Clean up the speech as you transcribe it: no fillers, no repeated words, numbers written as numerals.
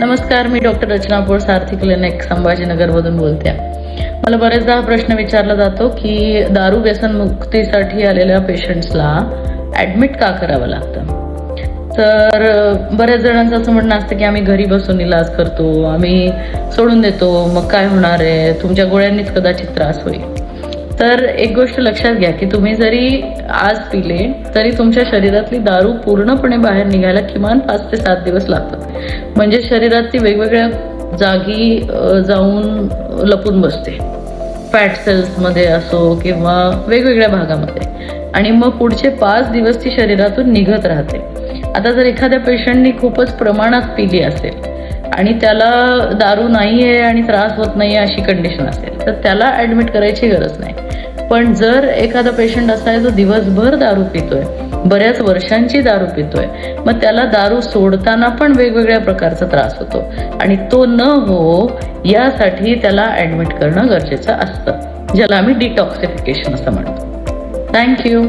नमस्कार, मी डॉक्टर रचना पोळ, सारथी क्लिनिक, संभाजीनगरमधून बोलते. मला बरेचदा हा प्रश्न विचारला जातो की दारू व्यसन मुक्तीसाठी आलेल्या पेशंट्सला ॲडमिट का करावं लागतं. तर बऱ्याच जणांचं असं म्हणणं असतं की आम्ही घरी बसून इलाज करतो, आम्ही सोडून देतो, मग काय होणार आहे, तुमच्या गोळ्यांनीच कदाचित त्रास होईल. तर एक गोष्ट लक्षात घ्या की तुम्ही जरी आज पिले तरी तुमच्या शरीरातली दारू पूर्णपणे बाहेर निघायला किमान 5 ते 7 दिवस लागतात. म्हणजे शरीरात ती वेगवेगळ्या जागी जाऊन लपून बसते, फॅट सेल्समध्ये असो किंवा वेगवेगळ्या भागामध्ये, आणि मग पुढचे 5 दिवस ती शरीरातून निघत राहते. आता जर एखाद्या पेशंटनी खूपच प्रमाणात पिली असेल आणि त्याला दारू नाहीये आणि त्रास होत नाहीये अशी कंडिशन असेल तर त्याला ॲडमिट करायची गरज नाही. पण जर एखादा पेशंट असा आहे जो दिवसभर दारू पितोय, बऱ्याच वर्षांची दारू पितोय, मग त्याला दारू सोडताना पण वेगवेगळ्या प्रकारचा त्रास होतो आणि तो न हो यासाठी त्याला ॲडमिट करणं गरजेचं असतं, ज्याला आम्ही डिटॉक्सिफिकेशन असं म्हणतो. थँक्यू.